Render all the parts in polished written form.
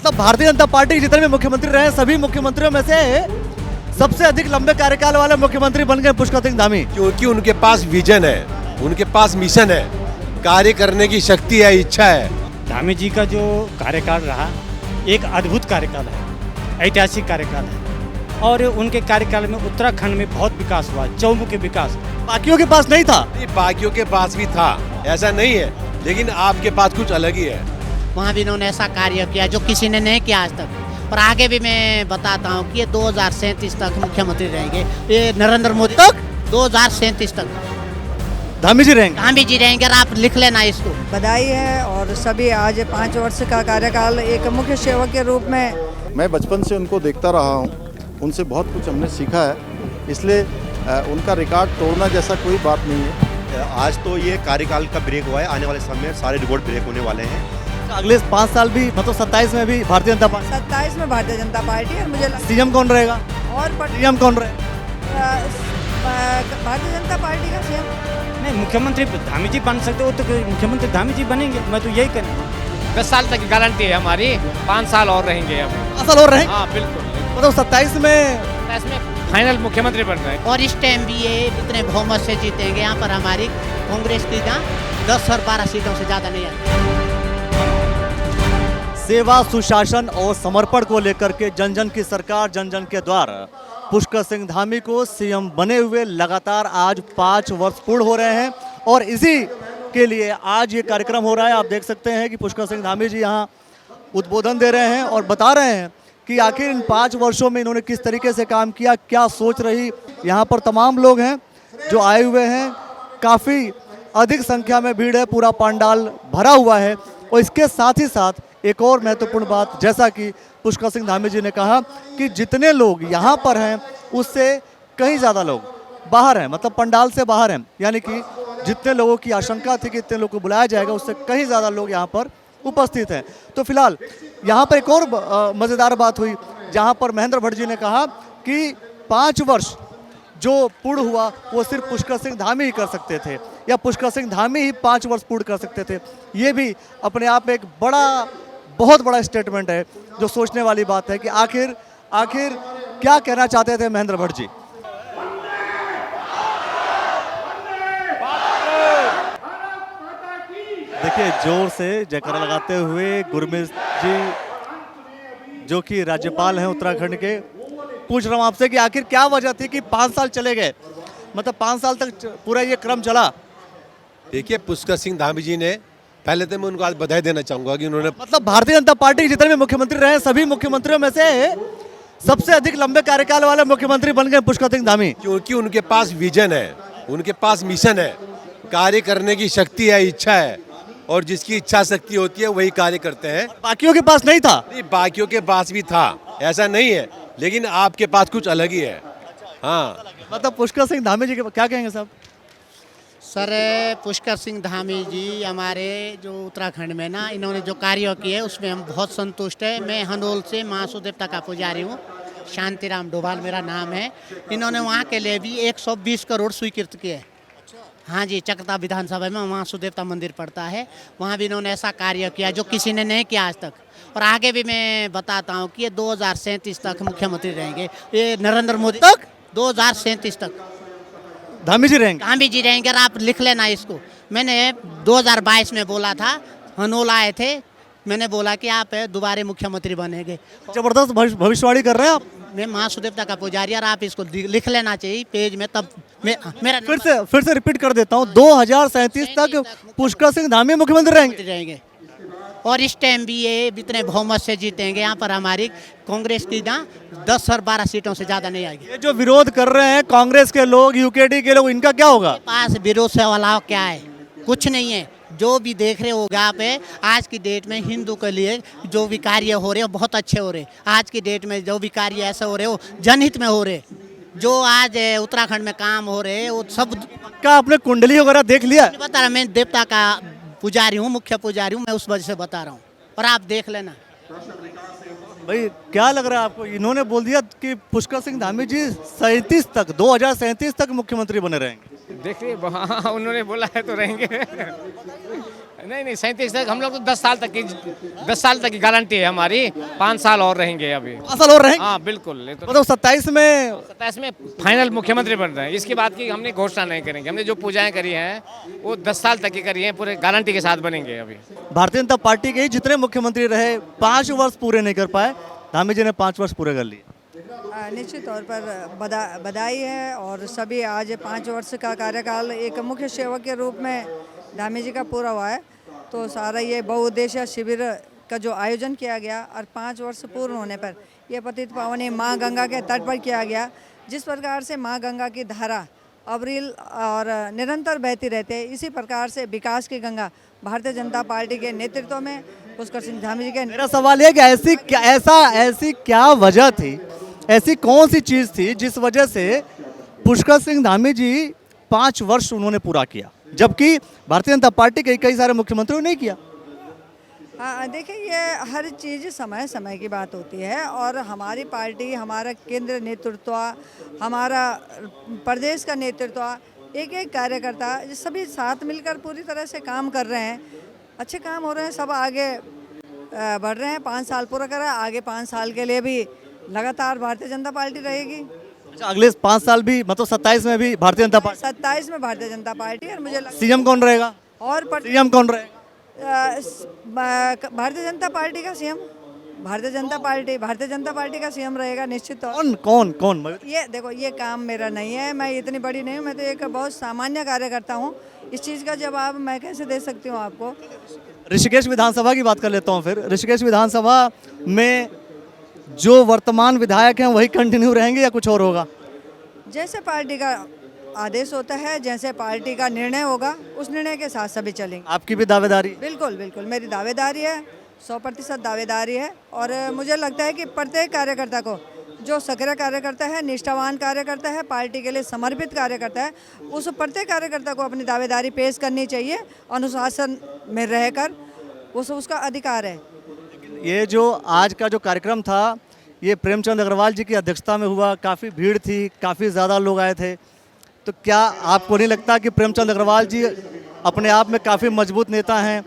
मतलब भारतीय जनता पार्टी के जितने भी मुख्यमंत्री रहे सभी मुख्यमंत्रियों में से सबसे अधिक लंबे कार्यकाल वाले मुख्यमंत्री बन गए पुष्कर सिंह धामी। क्योंकि उनके पास विजन है, उनके पास मिशन है, कार्य करने की शक्ति है, इच्छा है। धामी जी का जो कार्यकाल रहा एक अद्भुत कार्यकाल है, ऐतिहासिक कार्यकाल है और उनके कार्यकाल में उत्तराखंड में बहुत विकास हुआ, चौमुखी विकास। बाकियों के पास नहीं था। बाकियों के पास भी था, ऐसा नहीं है, लेकिन आपके पास कुछ अलग ही है। वहाँ भी इन्होंने ऐसा कार्य किया जो किसी ने नहीं किया आज तक। और आगे भी मैं बताता हूँ कि ये 2037 तक मुख्यमंत्री रहेंगे, ये नरेंद्र मोदी तक 2037 तक धामी जी रहेंगे। धामी जी रहेंगे और आप लिख लेना इसको। बधाई है। और सभी आज 5 वर्ष का कार्यकाल एक मुख्य सेवक के रूप में मैं बचपन से उनको देखता रहा हूँ, उनसे बहुत कुछ हमने सीखा है, इसलिए उनका रिकॉर्ड तोड़ना जैसा कोई बात नहीं है। आज तो ये कार्यकाल का ब्रेक हुआ है, आने वाले समय में सारे रिकॉर्ड ब्रेक होने वाले हैं। अगले 5 साल भी मतलब 27 में भी भारतीय जनता पार्टी। 27 में भारतीय जनता पार्टी और मुझे सीएम कौन रहेगा और सीएम कौन रहेगा? भारतीय जनता पार्टी का सीएम नहीं, मुख्यमंत्री धामी जी बन सकते हो तो मुख्यमंत्री धामी जी बनेंगे, मैं तो यही कहूँगा। 10 साल तक की गारंटी है हमारी, 5 साल और रहेंगे हम। 5 साल और रहेंगे? हाँ बिल्कुल, मतलब 27 में फाइनल मुख्यमंत्री बन रहे हैं। और इस टाइम भी ये इतने बहुमत से जीतेंगे। यहाँ पर हमारी कांग्रेस की जहाँ 10 और 12 सीटों से ज़्यादा नहीं आती। सेवा, सुशासन और समर्पण को लेकर के जन जन की सरकार, जन जन के द्वार पुष्कर सिंह धामी को सीएम बने हुए लगातार आज 5 वर्ष पूर्ण हो रहे हैं और इसी के लिए आज ये कार्यक्रम हो रहा है। आप देख सकते हैं कि पुष्कर सिंह धामी जी यहाँ उद्बोधन दे रहे हैं और बता रहे हैं कि आखिर इन 5 वर्षों में इन्होंने किस तरीके से काम किया, क्या सोच रही। यहाँ पर तमाम लोग हैं जो आए हुए हैं, काफ़ी अधिक संख्या में भीड़ है, पूरा पंडाल भरा हुआ है। और इसके साथ ही साथ एक और महत्वपूर्ण बात, जैसा कि पुष्कर सिंह धामी जी ने कहा कि जितने लोग यहाँ पर हैं उससे कहीं ज़्यादा लोग बाहर हैं, मतलब पंडाल से बाहर हैं। यानी कि जितने लोगों की आशंका थी कि इतने लोगों को बुलाया जाएगा उससे कहीं ज़्यादा लोग यहाँ पर उपस्थित हैं। तो फिलहाल यहाँ पर एक और मज़ेदार बात हुई जहाँ पर महेंद्र भट्ट जी ने कहा कि 5 वर्ष जो पूर्ण हुआ वो सिर्फ पुष्कर सिंह धामी ही कर सकते थे या पुष्कर सिंह धामी ही 5 वर्ष पूर्ण कर सकते थे। ये भी अपने आप में एक बहुत बड़ा स्टेटमेंट है जो सोचने वाली बात है कि आखिर क्या कहना चाहते थे महेंद्र भट्ट जी। देखिए जोर से जयकारा लगाते हुए गुरमीत जी जो कि राज्यपाल हैं उत्तराखंड के, पूछ रहा हूँ आपसे कि आखिर क्या वजह थी कि 5 साल चले गए, मतलब 5 साल तक पूरा ये क्रम चला। देखिए पुष्कर सिंह धामी जी ने, पहले तो मैं उनको आज बधाई देना चाहूंगा कि उन्होंने मतलब भारतीय जनता पार्टी के जितने भी मुख्यमंत्री रहे सभी मुख्यमंत्रियों में से सबसे अधिक लंबे कार्यकाल वाले मुख्यमंत्री बन गए पुष्कर सिंह धामी। क्योंकि उनके पास विजन है, उनके पास मिशन है, कार्य करने की शक्ति है, इच्छा है, और जिसकी इच्छा शक्ति होती है वही कार्य करते हैं। बाकियों के पास नहीं था। बाकियों के पास भी था, ऐसा नहीं है, लेकिन आपके पास कुछ अलग ही है। हाँ, मतलब पुष्कर सिंह धामी जी के क्या कहेंगे साहब? सर पुष्कर सिंह धामी जी हमारे जो उत्तराखंड में ना इन्होंने जो कार्य किए उसमें हम बहुत संतुष्ट है। मैं हनोल से महासू देवता का पुजारी हूँ, शांतिराम डोभाल मेरा नाम है। इन्होंने वहाँ के लिए भी 120 करोड़ स्वीकृत किए। हाँ जी, चकता विधानसभा में महासू देवता मंदिर पड़ता है, वहाँ भी इन्होंने ऐसा कार्य किया जो किसी ने नहीं किया आज तक। और आगे भी मैं बताता हूँ कि ये 2037 तक मुख्यमंत्री रहेंगे, ये नरेंद्र मोदी तक 2037 तक धामी जी रहेंगे। धामी जी रहेंगे और आप लिख लेना इसको। मैंने 2022 में बोला था, हनोल आए थे, मैंने बोला कि आप दोबारा मुख्यमंत्री बनेंगे। जबरदस्त भविष्यवाणी कर रहे हैं आप। मैं महासू देवता का पुजारी और आप इसको लिख लेना चाहिए पेज में, तब मेरा फिर से रिपीट कर देता हूँ, 2037 तक पुष्कर सिंह धामी मुख्यमंत्री रहेंगे। और इस टाइम भी ये इतने बहुमत से जीतेंगे। यहाँ पर हमारी कांग्रेस की ना 10 और 12 सीटों से ज़्यादा नहीं आएगी। ये जो विरोध कर रहे हैं कांग्रेस के लोग, यूकेडी के लोग, इनका क्या होगा? पास विरोध से वाला क्या है? कुछ नहीं है। जो भी देख रहे होगा आप आज की डेट में हिंदू के लिए जो भी कार्य हो रहे हैं बहुत अच्छे हो रहे। आज की डेट में जो भी कार्य ऐसे हो रहे हो जनहित में हो रहे। जो आज उत्तराखंड में काम हो रहे वो सब क्या आपने कुंडली वगैरह देख लिया? बता रहा, मैं देवता का पुजारी हूँ, मुख्य पुजारी हूँ, मैं उस वजह से बता रहा हूँ और आप देख लेना। भाई क्या लग रहा है आपको? इन्होंने बोल दिया कि पुष्कर सिंह धामी जी 37 तक 2037 तक मुख्यमंत्री बने रहेंगे। देखिए हाँ उन्होंने बोला है तो रहेंगे। नहीं 37 तक हम लोग तो 10 साल तक की गारंटी है हमारी। 5 साल और रहेंगे अभी। 5 साल और रहेंगे? हाँ बिल्कुल। ये तो मतलब 27 में 27 में फाइनल मुख्यमंत्री बन रहे हैं। इसके बाद की हमने घोषणा नहीं करेंगे। हमने जो पूजाएं करी हैं वो 10 साल तक की करी हैं, पूरे गारंटी के साथ बनेंगे अभी। भारतीय जनता पार्टी के ही जितने मुख्यमंत्री रहे 5 वर्ष पूरे नहीं कर पाए, धामी जी ने 5 वर्ष पूरे कर लिए। निश्चित तौर पर बधाई है। और सभी आज 5 वर्ष का कार्यकाल एक मुख्य सेवक के रूप में धामी जी का पूरा हुआ है। तो सारा ये बहुउद्देशीय शिविर का जो आयोजन किया गया और 5 वर्ष पूर्ण होने पर यह पतित पावनी माँ गंगा के तट पर किया गया। जिस प्रकार से माँ गंगा की धारा अविरल और निरंतर बहती रहती है, इसी प्रकार से विकास की गंगा भारतीय जनता पार्टी के नेतृत्व में पुष्कर सिंह धामी जी के। मेरा सवाल ये कि ऐसी क्या वजह थी, ऐसी कौन सी चीज़ थी जिस वजह से पुष्कर सिंह धामी जी 5 वर्ष उन्होंने पूरा किया, जबकि भारतीय जनता पार्टी के कई सारे मुख्यमंत्रियों ने नहीं किया? हाँ देखिए, ये हर चीज़ समय समय की बात होती है। और हमारी पार्टी, हमारा केंद्र नेतृत्व, हमारा प्रदेश का नेतृत्व, एक एक कार्यकर्ता सभी साथ मिलकर पूरी तरह से काम कर रहे हैं। अच्छे काम हो रहे हैं, सब आगे बढ़ रहे हैं। 5 साल पूरा करा, आगे 5 साल के लिए भी लगातार भारतीय जनता पार्टी रहेगी। अच्छा, अगले 5 साल भी, मतलब 27 में भी भारतीय जनता पार्टी? 27 में भारतीय जनता पार्टी। और मुझे सीएम कौन रहेगा? और सीएम कौन रहेगा? भारतीय जनता पार्टी का सीएम, भारतीय जनता पार्टी का सीएम रहेगा निश्चित तौर। कौन? ये देखो, ये काम मेरा नहीं है, मैं इतनी बड़ी नहीं हूँ, मैं तो एक बहुत सामान्य कार्यकर्ता हूँ। इस चीज़ का जवाब मैं कैसे दे सकती हूँ आपको? ऋषिकेश विधानसभा की बात कर लेता हूँ फिर। ऋषिकेश विधानसभा में जो वर्तमान विधायक हैं वही कंटिन्यू रहेंगे या कुछ और होगा? जैसे पार्टी का आदेश होता है, जैसे पार्टी का निर्णय होगा, उस निर्णय के साथ सभी चलेंगे। आपकी भी दावेदारी? बिल्कुल बिल्कुल, मेरी दावेदारी है, 100% दावेदारी है। और मुझे लगता है कि प्रत्येक कार्यकर्ता को, जो सक्रिय कार्यकर्ता है, निष्ठावान कार्यकर्ता है, पार्टी के लिए समर्पित कार्यकर्ता है, उस प्रत्येक कार्यकर्ता को अपनी दावेदारी पेश करनी चाहिए अनुशासन में रहकर। उसका अधिकार है। ये जो आज का जो कार्यक्रम था, ये प्रेमचंद अग्रवाल जी की अध्यक्षता में हुआ। काफ़ी भीड़ थी, काफ़ी ज़्यादा लोग आए थे। तो क्या आपको नहीं लगता कि प्रेमचंद अग्रवाल जी अपने आप में काफ़ी मजबूत नेता हैं?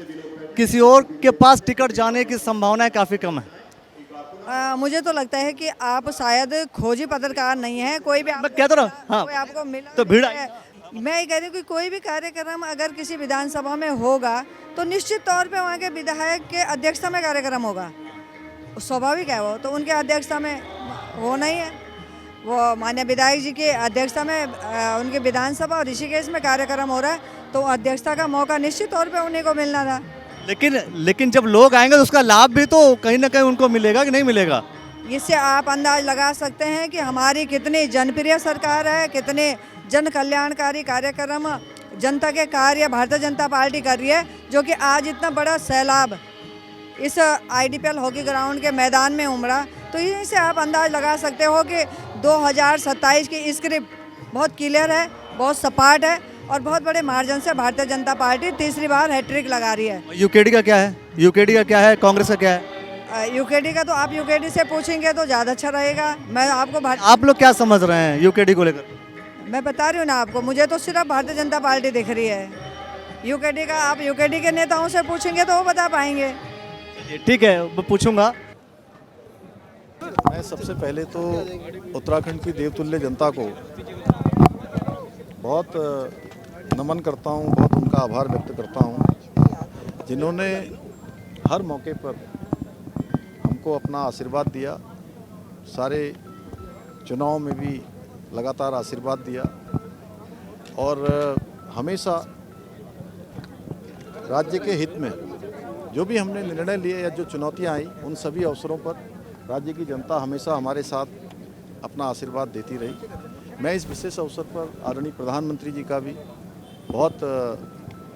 किसी और के पास टिकट जाने की संभावनाएं काफ़ी कम है। मुझे तो लगता है कि आप शायद खोजी पत्रकार नहीं हैं। कोई भी मैं कहता रहा, हाँ, कोई आपको मिला तो भीड़ है। मैं ये कह रही हूँ कि कोई भी कार्यक्रम अगर किसी विधानसभा में होगा तो निश्चित तौर पे वहाँ के विधायक के अध्यक्षता में कार्यक्रम होगा, स्वाभाविक है वो। तो उनके अध्यक्षता में होना ही है। वो माननीय विधायक जी की अध्यक्षता में उनके विधानसभा और ऋषिकेश में कार्यक्रम हो रहा है, तो अध्यक्षता का मौका निश्चित तौर पे उन्हीं को मिलना था। लेकिन जब लोग आएंगे तो उसका लाभ भी तो कहीं ना कहीं उनको मिलेगा कि नहीं मिलेगा? इससे आप अंदाज लगा सकते हैं कि हमारी कितनी जनप्रिय सरकार है, कितने जन कल्याणकारी कार्यक्रम, जनता के कार्य भारतीय जनता पार्टी कर रही है। जो कि आज इतना बड़ा सैलाब इस आईडीपीएल हॉकी ग्राउंड के मैदान में उमड़ा, तो यहीं से आप अंदाज लगा सकते हो कि 2027 की स्क्रिप्ट बहुत क्लियर है, बहुत सपाट है और बहुत बड़े मार्जिन से भारतीय जनता पार्टी तीसरी बार हैट्रिक लगा रही है। यूकेडी का क्या है? कांग्रेस का क्या है? यूकेडी का तो आप यूकेडी से पूछेंगे तो ज़्यादा अच्छा रहेगा। मैं आपको आप लोग क्या समझ रहे हैं यूकेडी को लेकर? मैं बता रही हूँ ना आपको, मुझे तो सिर्फ भारतीय जनता पार्टी दिख रही है। यूकेडी का आप यूकेडी के नेताओं से पूछेंगे तो वो बता पाएंगे। ठीक है, मैं पूछूंगा। मैं सबसे पहले तो उत्तराखंड की देवतुल्य जनता को बहुत नमन करता हूँ, बहुत उनका आभार व्यक्त करता हूँ, जिन्होंने हर मौके पर हमको अपना आशीर्वाद दिया। सारे चुनाव में भी लगातार आशीर्वाद दिया और हमेशा राज्य के हित में जो भी हमने निर्णय लिए या जो चुनौतियां आई, उन सभी अवसरों पर राज्य की जनता हमेशा हमारे साथ अपना आशीर्वाद देती रही। मैं इस विशेष अवसर पर आदरणीय प्रधानमंत्री जी का भी बहुत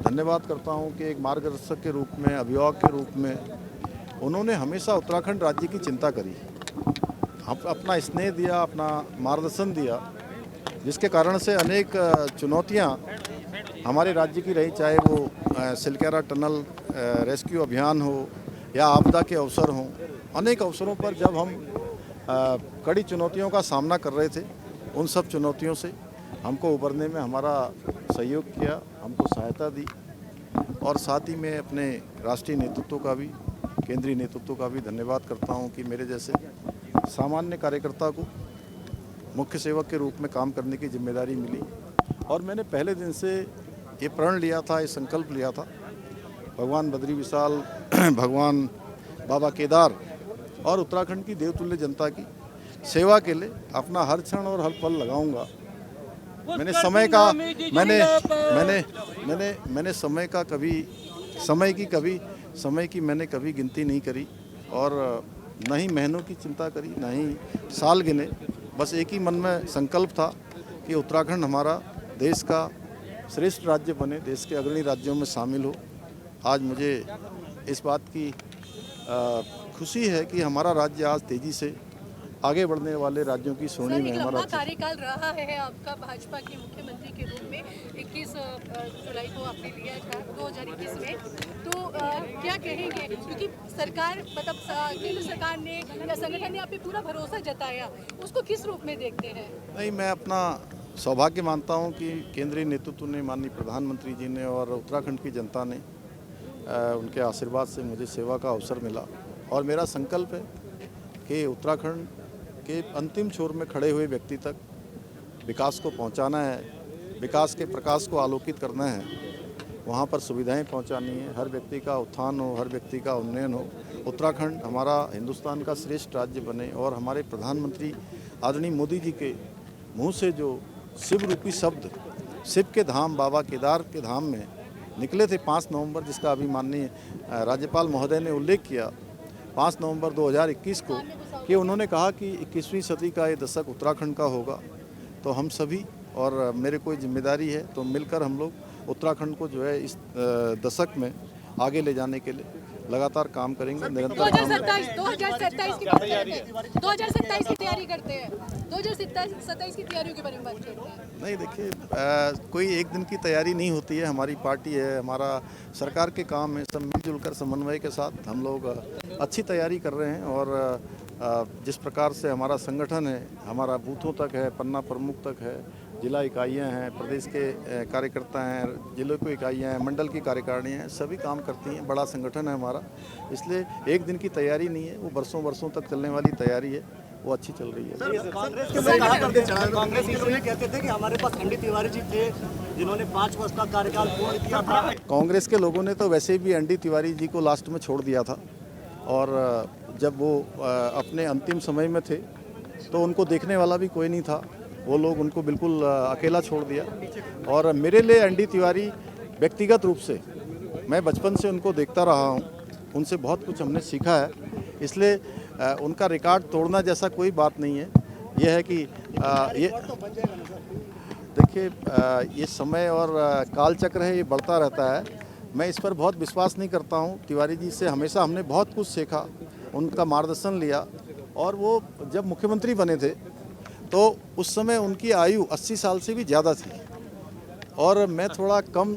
धन्यवाद करता हूं कि एक मार्गदर्शक के रूप में, अभिभावक के रूप में उन्होंने हमेशा उत्तराखंड राज्य की चिंता करी, अपना स्नेह दिया, अपना मार्गदर्शन दिया, जिसके कारण से अनेक चुनौतियां हमारे राज्य की रही, चाहे वो सिलकेरा टनल रेस्क्यू अभियान हो या आपदा के अवसर हों। अनेक अवसरों पर जब हम कड़ी चुनौतियों का सामना कर रहे थे, उन सब चुनौतियों से हमको उबरने में हमारा सहयोग किया, हमको सहायता दी और साथ ही मैं अपने राष्ट्रीय नेतृत्व का भी, केंद्रीय नेतृत्व का भी धन्यवाद करता हूं कि मेरे जैसे सामान्य कार्यकर्ता को मुख्य सेवक के रूप में काम करने की जिम्मेदारी मिली। और मैंने पहले दिन से ये प्रण लिया था, ये संकल्प लिया था, भगवान बद्री विशाल, भगवान बाबा केदार और उत्तराखंड की देवतुल्य जनता की सेवा के लिए अपना हर क्षण और हर पल लगाऊंगा। मैंने समय की मैंने कभी गिनती नहीं करी और न ही महीनों की चिंता करी, न ही साल गिने। बस एक ही मन में संकल्प था कि उत्तराखंड हमारा देश का श्रेष्ठ राज्य बने, देश के अग्रणी राज्यों में शामिल हो। आज मुझे इस बात की खुशी है कि हमारा राज्य आज तेज़ी से आगे बढ़ने वाले राज्यों की श्रेणी में हमारा कार्यकाल रहा है आपका भाजपा के मुख्यमंत्री के रूप में। 21 जुलाई को आपने लिया था 2021 में, तो क्या कहेंगे, क्योंकि सरकार मतलब केंद्र सरकार ने या संगठन ने आप पे पूरा भरोसा जताया, उसको किस रूप में देखते हैं? नहीं, मैं अपना सौभाग्य मानता हूं कि केंद्रीय नेतृत्व ने, माननीय प्रधानमंत्री जी ने और उत्तराखंड की जनता ने उनके आशीर्वाद से मुझे सेवा का अवसर मिला। और मेरा संकल्प है कि उत्तराखंड के अंतिम छोर में खड़े हुए व्यक्ति तक विकास को पहुंचाना है, विकास के प्रकाश को आलोकित करना है, वहां पर सुविधाएं पहुंचानी है, हर व्यक्ति का उत्थान हो, हर व्यक्ति का उन्नयन हो, उत्तराखंड हमारा हिंदुस्तान का श्रेष्ठ राज्य बने। और हमारे प्रधानमंत्री आदरणीय मोदी जी के मुंह से जो शिव रूपी शब्द शिव के धाम बाबा केदार के धाम में निकले थे 5 नवंबर, जिसका अभी माननीय राज्यपाल महोदय ने उल्लेख किया 5 नवंबर 2021 को, कि उन्होंने कहा कि 21वीं सदी का ये दशक उत्तराखंड का होगा। तो हम सभी, और मेरे कोई जिम्मेदारी है, तो मिलकर हम लोग उत्तराखंड को जो है इस दशक में आगे ले जाने के लिए लगातार काम करेंगे, निरंतर 2027 की बात करते हैं, 2027 की तैयारी करते हैं, 2027 की तैयारियों के बारे में बात करते हैं। नहीं, देखिए, कोई एक दिन की तैयारी नहीं होती है। हमारी पार्टी है, हमारा सरकार के काम है, सब मिलजुल कर समन्वय के साथ हम लोग अच्छी तैयारी कर रहे हैं। और जिस प्रकार से हमारा संगठन है, हमारा बूथों तक है, पन्ना प्रमुख तक है, जिला इकाइयां हैं, प्रदेश के कार्यकर्ता हैं, जिलों की इकाइयां हैं, मंडल की कार्यकारिणी हैं, सभी काम करती हैं। बड़ा संगठन है हमारा, इसलिए एक दिन की तैयारी नहीं है, वो बरसों तक चलने वाली तैयारी है, वो अच्छी चल रही है। कांग्रेस के लोग कहा करते थे, कांग्रेस के लोग ये कहते थे कि हमारे पास एनडी तिवारी जी थे जिन्होंने 5 वर्ष का कार्यकाल पूर्ण किया था। कांग्रेस के लोगों ने तो वैसे भी एनडी तिवारी जी को लास्ट में छोड़ दिया था, और जब वो अपने अंतिम समय में थे तो उनको देखने वाला भी कोई नहीं था। वो लोग उनको बिल्कुल अकेला छोड़ दिया। और मेरे लिए एनडी तिवारी व्यक्तिगत रूप से, मैं बचपन से उनको देखता रहा हूँ, उनसे बहुत कुछ हमने सीखा है, इसलिए उनका रिकॉर्ड तोड़ना जैसा कोई बात नहीं है। यह है कि ये देखिए, ये समय और काल चक्र है, ये बढ़ता रहता है। मैं इस पर बहुत विश्वास नहीं करता हूँ। तिवारी जी से हमेशा हमने बहुत कुछ सीखा, उनका मार्गदर्शन लिया। और वो जब मुख्यमंत्री बने थे तो उस समय उनकी आयु 80 साल से भी ज़्यादा थी, और मैं थोड़ा कम,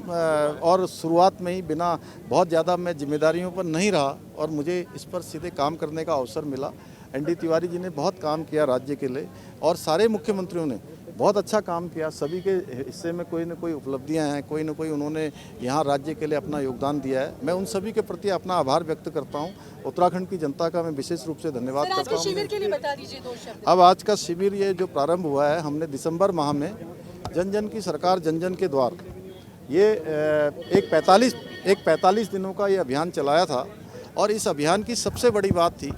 और शुरुआत में ही बिना बहुत ज़्यादा मैं जिम्मेदारियों पर नहीं रहा, और मुझे इस पर सीधे काम करने का अवसर मिला। एनडी तिवारी जी ने बहुत काम किया राज्य के लिए, और सारे मुख्यमंत्रियों ने बहुत अच्छा काम किया। सभी के हिस्से में कोई न कोई उपलब्धियां हैं, कोई न कोई उन्होंने यहाँ राज्य के लिए अपना योगदान दिया है। मैं उन सभी के प्रति अपना आभार व्यक्त करता हूँ। उत्तराखंड की जनता का मैं विशेष रूप से धन्यवाद करता हूँ। शिविर के लिए बता दीजिए 2 शब्द। अब आज का शिविर ये जो प्रारंभ हुआ है, हमने दिसंबर माह में जन जन की सरकार जन जन के द्वार, ये एक 45 दिनों का ये अभियान चलाया था। और इस अभियान की सबसे बड़ी बात थी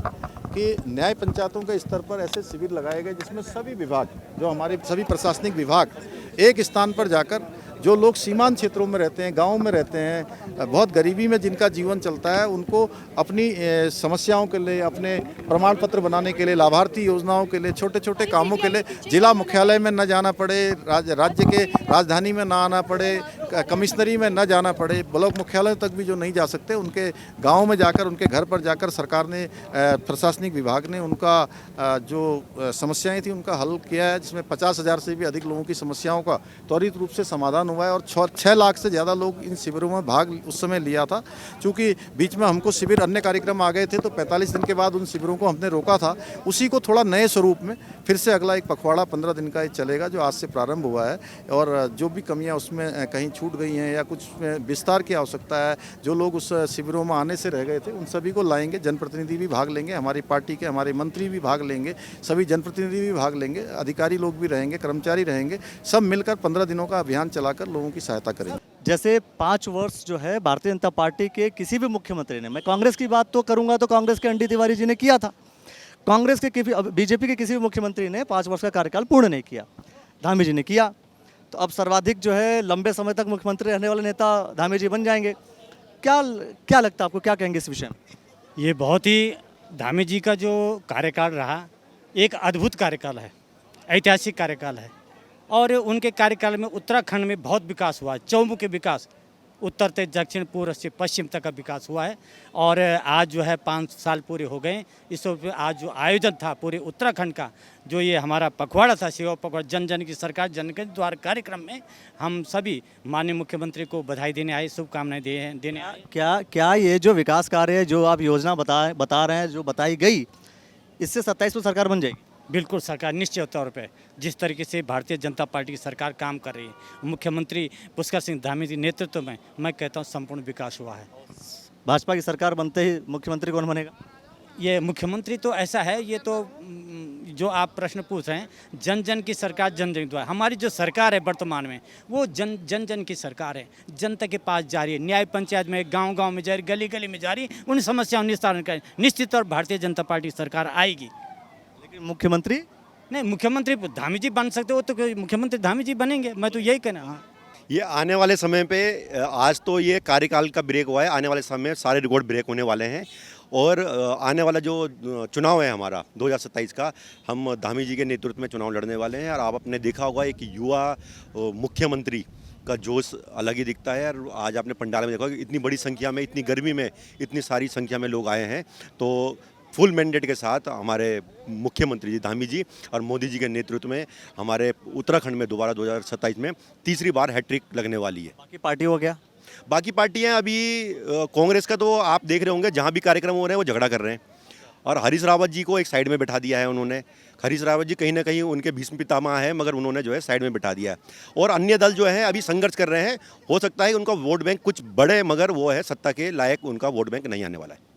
कि न्याय पंचायतों के स्तर पर ऐसे शिविर लगाए गए जिसमें सभी विभाग, जो हमारे सभी प्रशासनिक विभाग एक स्थान पर जाकर, जो लोग सीमांत क्षेत्रों में रहते हैं, गाँव में रहते हैं, बहुत गरीबी में जिनका जीवन चलता है, उनको अपनी समस्याओं के लिए, अपने प्रमाण पत्र बनाने के लिए, लाभार्थी योजनाओं के लिए, छोटे छोटे कामों के लिए जिला मुख्यालय में न जाना पड़े, राज्य के राजधानी में ना आना पड़े, कमिश्नरी में न जाना पड़े, ब्लॉक मुख्यालय तक भी जो नहीं जा सकते, उनके गाँव में जाकर, उनके घर पर जाकर सरकार ने, प्रशासनिक विभाग ने उनका जो समस्याएँ थी उनका हल किया है, जिसमें 50,000 से भी अधिक लोगों की समस्याओं का त्वरित रूप से समाधान हुआ है। और 6 लाख से ज़्यादा लोग इन शिविरों में भाग उस समय लिया था। चूँकि बीच में हमको शिविर, अन्य कार्यक्रम आ गए थे, तो 45 दिन के बाद उन शिविरों को हमने रोका था। उसी को थोड़ा नए स्वरूप में फिर से अगला एक पखवाड़ा 15 दिन का ये चलेगा, जो आज से प्रारंभ हुआ है। और जो भी कमियाँ उसमें कहीं छूट गई हैं या कुछ विस्तार की आवश्यकता है, जो लोग उस शिविरों में आने से रह गए थे उन सभी को लाएंगे। जनप्रतिनिधि भी भाग लेंगे, हमारी पार्टी के हमारे मंत्री भी भाग लेंगे, सभी जनप्रतिनिधि भी भाग लेंगे, अधिकारी लोग भी रहेंगे, कर्मचारी रहेंगे, सब मिलकर 15 दिनों का अभियान चलाकर लोगों की सहायता करेंगे। जैसे 5 वर्ष जो है भारतीय जनता पार्टी के किसी भी मुख्यमंत्री ने, मैं कांग्रेस की बात तो करूंगा तो कांग्रेस के एनडी तिवारी जी ने किया था, कांग्रेस के बीजेपी के किसी भी मुख्यमंत्री ने 5 वर्ष का कार्यकाल पूर्ण नहीं किया, धामी जी ने किया। तो अब सर्वाधिक जो है लंबे समय तक मुख्यमंत्री रहने वाले नेता धामी जी बन जाएंगे। क्या लगता है आपको, क्या कहेंगे इस विषय में? ये बहुत ही धामी जी का जो कार्यकाल रहा एक अद्भुत कार्यकाल है, ऐतिहासिक कार्यकाल है। और उनके कार्यकाल में उत्तराखंड में बहुत विकास हुआ है, चौमुखी विकास, उत्तर से दक्षिण, पूर्व से पश्चिम तक का विकास हुआ है। और आज जो है 5 साल पूरे हो गए। इस आज जो आयोजन था पूरे उत्तराखंड का, जो ये हमारा पखवाड़ा था, सेवा पखवाड़ा, जन जन की सरकार जन के द्वार कार्यक्रम में हम सभी माननीय मुख्यमंत्री को बधाई देने आए, शुभकामनाएं देने आए। क्या ये जो विकास कार्य जो आप योजना बता रहे हैं, जो बताई गई, इससे 27 में सरकार बन जाएगी? बिल्कुल, सरकार निश्चित तौर पे जिस तरीके से भारतीय जनता पार्टी की सरकार काम कर रही है, मुख्यमंत्री पुष्कर सिंह धामी जी नेतृत्व में, मैं कहता हूँ संपूर्ण विकास हुआ है। भाजपा की सरकार बनते ही मुख्यमंत्री कौन बनेगा? ये मुख्यमंत्री तो ऐसा है, ये तो जो आप प्रश्न पूछ रहे हैं, जन जन की सरकार जन जन द्वारा। हमारी जो सरकार है वर्तमान में वो जन जन की सरकार है, जनता के पास जा रही है, न्याय पंचायत में, गांव में जा रही, गली गली में जा रही, उन समस्याओं निस्तारण कर। निश्चित तौर भारतीय जनता पार्टी की सरकार आएगी। मुख्यमंत्री नहीं, मुख्यमंत्री धामी जी बन सकते हो तो मुख्यमंत्री धामी जी बनेंगे, मैं तो यही कहना। हाँ, ये आने वाले समय पे, आज तो ये कार्यकाल का ब्रेक हुआ है, आने वाले समय में सारे रिकॉर्ड ब्रेक होने वाले हैं। और आने वाला जो चुनाव है हमारा 2027 का, हम धामी जी के नेतृत्व में चुनाव लड़ने वाले हैं। और आप आपने देखा होगा एक युवा मुख्यमंत्री का जोश अलग ही दिखता है। और आज आपने पंडाल में देखा कि इतनी बड़ी संख्या में, इतनी गर्मी में, इतनी सारी संख्या में लोग आए हैं। तो फुल मैंडेट के साथ हमारे मुख्यमंत्री जी धामी जी और मोदी जी के नेतृत्व में हमारे उत्तराखंड में दोबारा 2027 में तीसरी बार हैट्रिक लगने वाली है। बाकी पार्टी हो गया? बाकी पार्टियां अभी कांग्रेस का तो आप देख रहे होंगे, जहां भी कार्यक्रम हो रहे हैं वो झगड़ा कर रहे हैं। और हरीश रावत जी को एक साइड में बैठा दिया है उन्होंने। हरीश रावत जी कहीं ना कहीं उनके भीष्म पितामह है, मगर उन्होंने जो है साइड में बैठा दिया है। और अन्य दल जो है अभी संघर्ष कर रहे हैं। हो सकता है कि उनका वोट बैंक कुछ बढ़े, मगर वो है सत्ता के लायक उनका वोट बैंक नहीं आने वाला है।